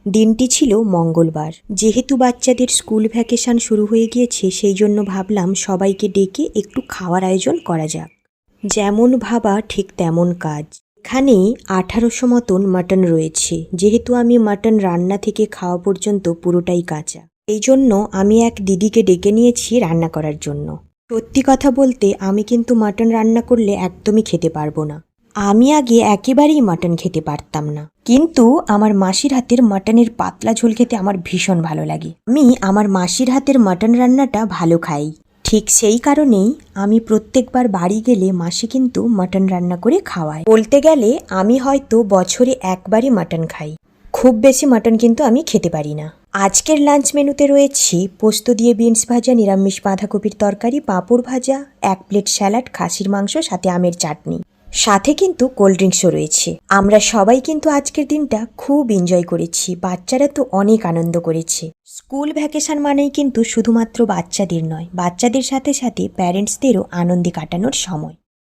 দিনটি ছিল মঙ্গলবার। যেহেতু বাচ্চাদের স্কুল ভ্যাকেশন শুরু হয়ে গিয়েছে, সেই জন্য ভাবলাম সবাইকে ডেকে একটু খাওয়ার আয়োজন করা যাক। যেমন ভাবা ঠিক তেমন কাজ। এখানে 1800 মতন মাটন রয়েছে। যেহেতু আমি মাটন রান্না থেকে খাওয়া পর্যন্ত পুরোটাই কাঁচা, এই জন্য আমি এক দিদিকে ডেকে নিয়েছি রান্না করার জন্য। সত্যি কথা বলতে আমি কিন্তু মাটন রান্না করলে একদমই খেতে পারবো না। আমি আগে একেবারেই মাটন খেতে পারতাম না, কিন্তু আমার মাসির হাতের মাটনের পাতলা ঝোল খেতে আমার ভীষণ ভালো লাগে। আমি আমার মাসির হাতের মাটন রান্নাটা ভালো খাই। ঠিক সেই কারণেই আমি প্রত্যেকবার বাড়ি গেলে মাসি কিন্তু মাটন রান্না করে খাওয়ায়। বলতে গেলে আমি হয়তো বছরে একবারই মাটন খাই। খুব বেশি মাটন কিন্তু আমি খেতে পারি না। আজকের লাঞ্চ মেনুতে রয়েছে পোস্ত দিয়ে বিনস ভাজা, নিরামিষ বাঁধাকপির তরকারি, পাঁপড় ভাজা, 1 প্লেট স্যালাড, খাসির মাংস, সাথে আমের চাটনি, সাথে কিন্তু কোল্ড ড্রিঙ্কসও রয়েছে। আমরা সবাই কিন্তু আজকের দিনটা খুব এনজয় করেছি। বাচ্চারা তো অনেক আনন্দ করেছে। স্কুল ভ্যাকেশন মানেই কিন্তু শুধুমাত্র বাচ্চাদের নয়, বাচ্চাদের সাথে সাথে প্যারেন্টসদেরও আনন্দে কাটানোর সময়।